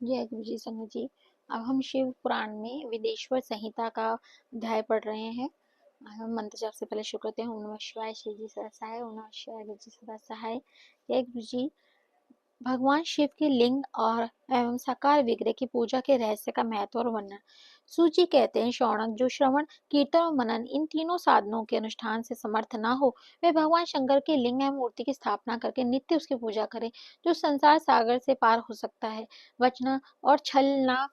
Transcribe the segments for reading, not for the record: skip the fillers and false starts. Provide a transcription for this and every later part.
जय गुरु जी संगत जी। अब हम शिव पुराण में विदेश्वर संहिता का अध्याय पढ़ रहे हैं। हम मंत्र जाप से पहले शुरू करते हैं। ओम नमः शिवाय, शिव जी सदा सहाय। ओम नमः शिवाय, गुरु जी सदा सहाय। जय गुरु जी। भगवान शिव के लिंग और एवं साकार विग्रह की पूजा के रहस्य का महत्व और वर्णन। सूची कहते हैं, शौनक, जो श्रवण, कीर्तन और मनन इन तीनों साधनों के अनुष्ठान से समर्थ न हो, वे भगवान शंकर के लिंग एवं मूर्ति की स्थापना करके नित्य उसकी पूजा करें, जो संसार सागर से पार हो सकता है। वचना और छल न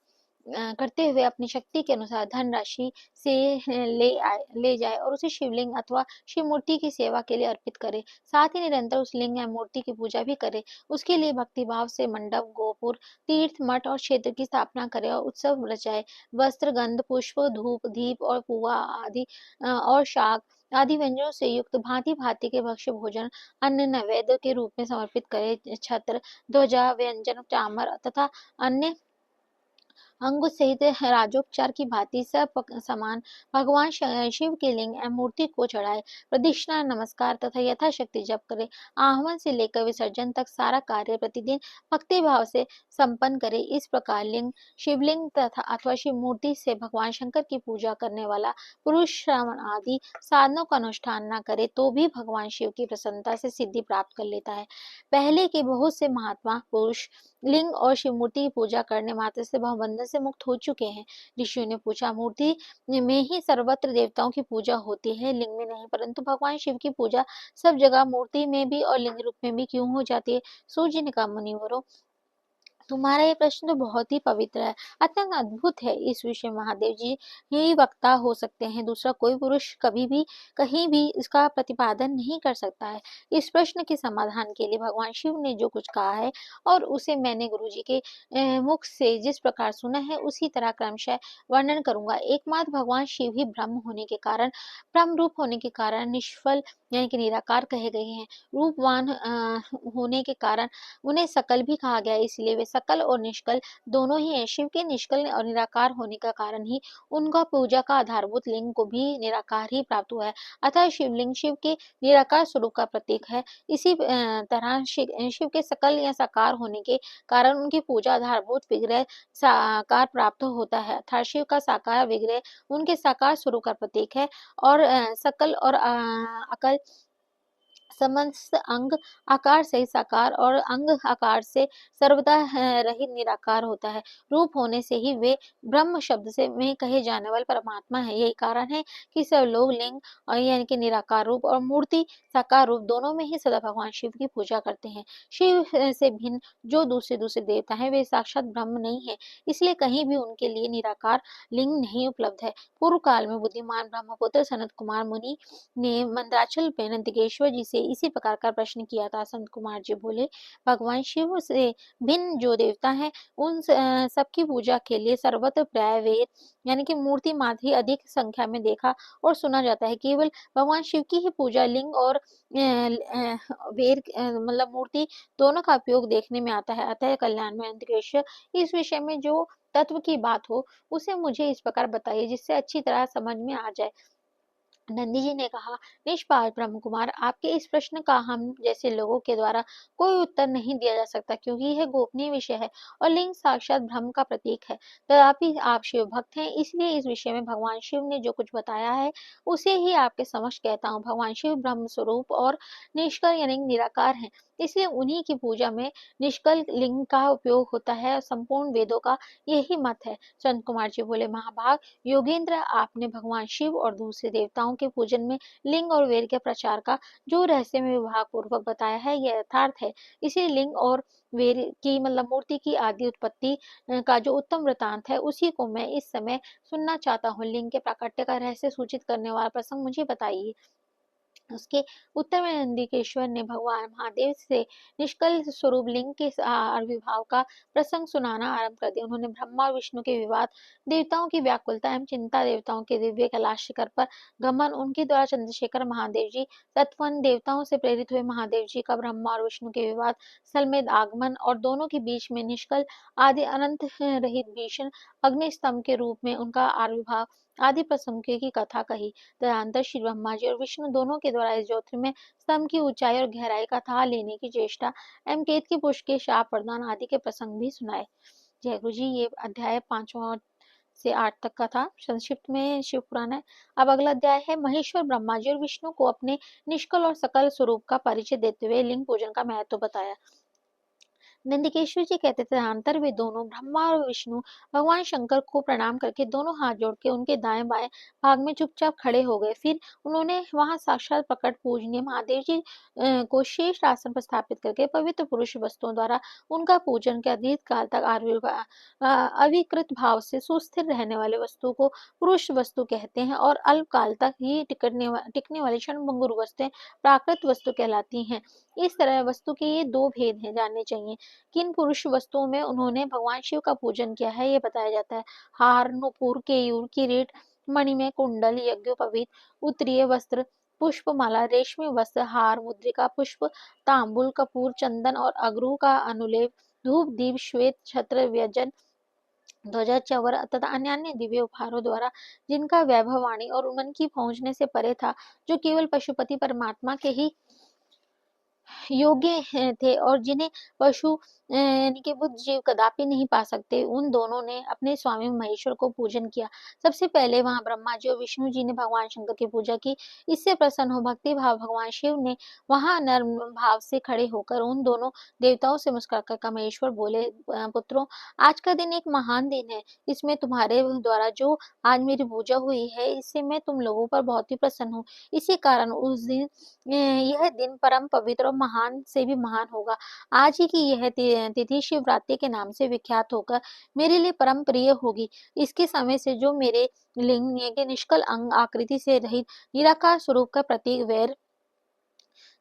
करते हुए अपनी शक्ति के अनुसार धनराशि से ले जाए और उसे शिवलिंग अथवा शिव मूर्ति की सेवा के लिए अर्पित करे। साथ ही निरंतर उस लिंग या मूर्ति की पूजा भी करे। उसके लिए भक्तिभाव से मंडप, गोपुर, तीर्थ, मठ और क्षेत्र की स्थापना करे और उत्सव रचाए। वस्त्र, गंध, पुष्प, धूप, दीप और पुआ आदि और शाक आदि व्यंजनों से युक्त भांति भांति के भक्ष्य भोजन अन्य नैवेद्य के रूप में समर्पित करे। छत्र, ध्वजा, व्यंजन, चामर तथा अन्य अंग सहित राजोपचार की भांति सब समान भगवान शिव के लिंग एवं मूर्ति को चढ़ाए। प्रदक्षिणा, नमस्कार तथा यथाशक्ति जप करे। आह्वान से लेकर विसर्जन तक सारा कार्य प्रतिदिन भक्ति भाव से संपन्न करे। इस प्रकार लिंग, शिवलिंग तथा अथवा शिव मूर्ति से भगवान शंकर की पूजा करने वाला पुरुष श्रवण आदि साधनों का अनुष्ठान न करे तो भी भगवान शिव की प्रसन्नता से सिद्धि प्राप्त कर लेता है। पहले के बहुत से महात्मा पुरुष लिंग और शिव मूर्ति की पूजा करने मात्र से भवबंधन से मुक्त हो चुके हैं। ऋषियों ने पूछा, मूर्ति में ही सर्वत्र देवताओं की पूजा होती है, लिंग में नहीं, परंतु भगवान शिव की पूजा सब जगह मूर्ति में भी और लिंग रूप में भी क्यों हो जाती है? सूर्य जी ने कहा, मुनिवरों, तुम्हारा ये प्रश्न तो बहुत ही पवित्र है, अत्यंत अद्भुत है। इस विषय महादेव जी ही वक्ता हो सकते हैं, दूसरा कोई पुरुष कभी भी कहीं भी इसका प्रतिपादन नहीं कर सकता है। इस प्रश्न के समाधान के लिए भगवान शिव ने जो कुछ कहा है और उसे मैंने गुरु जी के मुख से जिस प्रकार सुना है उसी तरह क्रमशः वर्णन करूंगा। एकमात्र भगवान शिव ही ब्रह्म होने के कारण, ब्रह्म रूप होने के कारण निष्फल यानी कि निराकार कहे गए हैं। रूपवान होने के कारण उन्हें सकल भी कहा गया है, इसलिए वे सकल और निष्कल दोनों ही हैं। शिव के निष्कल और निराकार होने का कारण ही उनका पूजा का आधारभूत लिंग को भी निराकार ही प्राप्त हुआ है। अतः शिवलिंग शिव के निराकार स्वरूप का प्रतीक है। इसी तरह शिव के सकल या साकार होने के कारण उनकी पूजा आधारभूत विग्रह साकार प्राप्त होता है, अर्थात शिव का साकार विग्रह उनके साकार स्वरूप का प्रतीक है और सकल और अकल समस्त अंग आकार से साकार और अंग आकार से सर्वदा रहित निराकार होता है। रूप होने से ही वे ब्रह्म शब्द से में कहे जाने वाले परमात्मा है। यही कारण है कि सब लोग लिंग और यानी कि निराकार रूप और मूर्ति साकार रूप दोनों में ही सदा भगवान शिव की पूजा करते हैं। शिव से भिन्न जो दूसरे दूसरे देवता हैं वे साक्षात ब्रह्म नहीं है, इसलिए कहीं भी उनके लिए निराकार लिंग नहीं उपलब्ध है। पूर्व काल में बुद्धिमान ब्रह्मपुत्र सनत कुमार मुनि ने मंदराचल में नंदिकेश्वर जी से इसी प्रकार का प्रश्न किया था। संत कुमार जी बोले, भगवान शिव से भिन्न जो देवता हैं उन सबकी पूजा के लिए सर्वत्र प्राय वेद यानी कि मूर्ति मात्र ही अधिक संख्या में देखा और सुना जाता है। केवल भगवान शिव की ही पूजा लिंग और वेद मतलब मूर्ति दोनों का उपयोग देखने में आता है। अतः कल्याण में नंदिकेश्वर इस विषय में जो तत्व की बात हो उसे मुझे इस प्रकार बताइए जिससे अच्छी तरह समझ में आ जाए। नंदी जी ने कहा, निष्पाल ब्रह्म कुमार, आपके इस प्रश्न का हम जैसे लोगों के द्वारा कोई उत्तर नहीं दिया जा सकता, क्योंकि यह गोपनीय विषय है और लिंग साक्षात ब्रह्म का प्रतीक है। तथापि आप शिव भक्त हैं, इसलिए इस विषय में भगवान शिव ने जो कुछ बताया है उसे ही आपके समक्ष कहता हूँ। भगवान शिव ब्रह्म स्वरूप और निष्कल यानी निराकार हैं, इसलिए उन्हीं की पूजा में निष्कल लिंग का उपयोग होता है। संपूर्ण वेदों का यही मत है। संत कुमार जी बोले, महाभाग योगेंद्र, आपने भगवान शिव और दूसरे देवताओं के पूजन में लिंग और वेद के प्रचार का जो रहस्यमय विभाग पूर्वक बताया है यह यथार्थ है। इसी लिंग और वेद की मतलब मूर्ति की आदि उत्पत्ति का जो उत्तम वृतांत है उसी को मैं इस समय सुनना चाहता हूँ। लिंग के प्राकट्य का रहस्य सूचित करने वाला प्रसंग मुझे बताइए। उसके उत्तर में नंदिकेश्वर ने भगवान महादेव से निष्कल स्वरूप लिंग के आविर्भाव का प्रसंग सुनाना आरंभ कर दिया। उन्होंने ब्रह्मा और विष्णु के विवाद, देवताओं की व्याकुलता एवं चिंता, देवताओं के दिव्य कैलाश शिखर पर गमन, उनके द्वारा चंद्रशेखर महादेव जी तत्वन, देवताओं से प्रेरित हुए महादेव जी का ब्रह्मा और विष्णु के विवाद स्थल में आगमन और दोनों के बीच में निष्कल आदि अनंत रहित भीषण अग्निस्तंभ के रूप में उनका आविर्भाव आदि प्रसंगों की कथा कही। तदनंतर श्री ब्रह्मा जी और विष्णु दोनों के द्वारा इस ज्योतिर्मय स्तंभ की ऊंचाई और गहराई का था लेने की चेष्टा एवं केतकी पुष्प के शाप प्रदान आदि के प्रसंग भी सुनाए। जय गुरु जी। ये अध्याय 5वां से 8 तक का था। संक्षिप्त में शिव पुराण है। अब अगला अध्याय है महेश्वर ब्रह्मा जी और विष्णु को अपने निष्कल और सकल स्वरूप का परिचय देते हुए लिंग पूजन का महत्व बताया। नंदिकेश्वर जी कहते थे, अंतर वे दोनों ब्रह्मा और विष्णु भगवान शंकर को प्रणाम करके दोनों हाथ जोड़ के उनके दाएं बाएं भाग में चुपचाप खड़े हो गए। फिर उन्होंने वहां साक्षात प्रकट पूजनीय महादेव जी को शेष आसन पर स्थापित करके पवित्र पुरुष वस्तुओं द्वारा उनका पूजन के अधिक काल तक अविकृत भाव से सुस्थिर रहने वाले वस्तु को पुरुष वस्तु कहते हैं और अल्प काल तक ही टिकने वाली क्षणभंगुर वस्तुएं प्राकृत वस्तु कहलाती हैं। इस तरह वस्तु के ये दो भेद हैं, जानने चाहिए। किन पुरुष वस्तुओं में उन्होंने भगवान शिव का पूजन किया है, ये बताया जाता है। हार, नुपुर, केयूर, किरीट, मणिमय कुंडल, यज्ञोपवीत, उत्तरीय वस्त्र, पुष्पमाला, रेशमी वस्त्र, हार, मुद्रिका, पुष्प, तांबुल, कपूर, चंदन और अगरू का अनुलेप, धूप, दीप, श्वेत छत्र, व्यंजन, ध्वजा, चवर तथा अन्य अन्य दिव्य उपहारों द्वारा जिनका वैभव वाणी और मन की पहुंचने से परे था, जो केवल पशुपति परमात्मा के ही योग्य थे और जिन्हें पशु यानी कि बुद्ध जीव कदापि नहीं पा सकते, उन दोनों ने अपने स्वामी महेश्वर को पूजन किया। सबसे पहले वहां ब्रह्मा जी और विष्णु जी ने भगवान शंकर की पूजा की। इससे प्रसन्न हो भक्ति भाव भगवान शिव ने वहां नर्म भाव से खड़े होकर उन दोनों देवताओं से मुस्कुराकर कहा, महेश्वर बोले, पुत्रों, आज का दिन एक महान दिन है। इसमें तुम्हारे द्वारा जो आज मेरी पूजा हुई है, इससे मैं तुम लोगों पर बहुत ही प्रसन्न हूँ। इसी कारण उस दिन यह दिन परम पवित्र और महान से भी महान होगा। आज ही की यह तिथि शिवरात्रि के नाम से विख्यात होकर मेरे लिए परम प्रिय होगी। इसके समय से जो मेरे लिंग के निष्कल अंग आकृति से रहित निराकार स्वरूप का प्रतीक वैर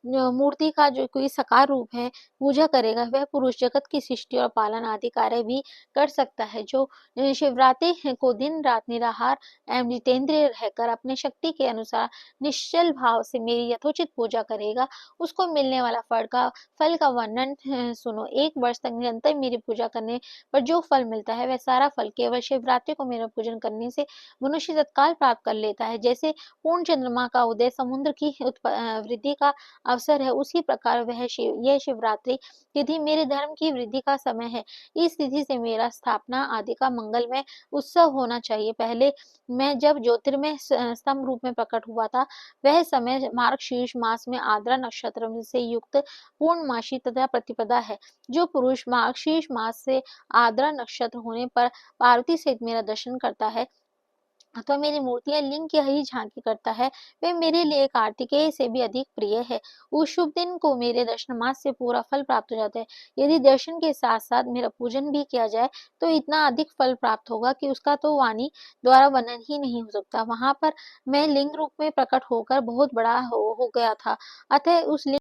मूर्ति का जो कोई साकार रूप है पूजा करेगा, वह पुरुष जगत की सृष्टि और पालन आदि कार्य भी कर सकता है। जो शिवरात्रि को दिन रात निराहार एवं जितेंद्रिय रहकर अपने शक्ति के अनुसार निश्चल भाव से मेरी यथोचित पूजा करेगा, उसको मिलने वाला फल का वर्णन सुनो। एक वर्ष तक निरंतर मेरी पूजा करने पर जो फल मिलता है, वह सारा फल केवल शिवरात्रि को मेरा पूजन करने से मनुष्य तत्काल प्राप्त कर लेता है। जैसे पूर्ण चंद्रमा का उदय समुद्र की वृद्धि का अवसर है, उसी प्रकार यह शिवरात्रि तिथि मेरे धर्म की वृद्धि का समय है। इस तिथि से मेरा स्थापना आदि का मंगलमय उत्सव होना चाहिए। पहले मैं जब ज्योतिर्मय स्तंभ रूप में प्रकट हुआ था, वह समय मार्गशीर्ष मास में आद्रा नक्षत्र से युक्त पूर्णमासी तथा प्रतिपदा है। जो पुरुष मार्गशीर्ष मास से आद्रा नक्षत्र होने पर पार्वती सहित मेरा दर्शन करता है अथवा मेरी मूर्तियां लिंग की ही झांकी करता है, वे मेरे लिए कार्तिकेय से भी अधिक प्रिय है। उस शुभ दिन को मेरे दर्शन मास से पूरा फल प्राप्त हो जाता है। यदि दर्शन के साथ साथ मेरा पूजन भी किया जाए तो इतना अधिक फल प्राप्त होगा कि उसका तो वाणी द्वारा वर्णन ही नहीं हो सकता। वहां पर मैं लिंग रूप में प्रकट होकर बहुत बड़ा हो गया था। अतः उस लिंग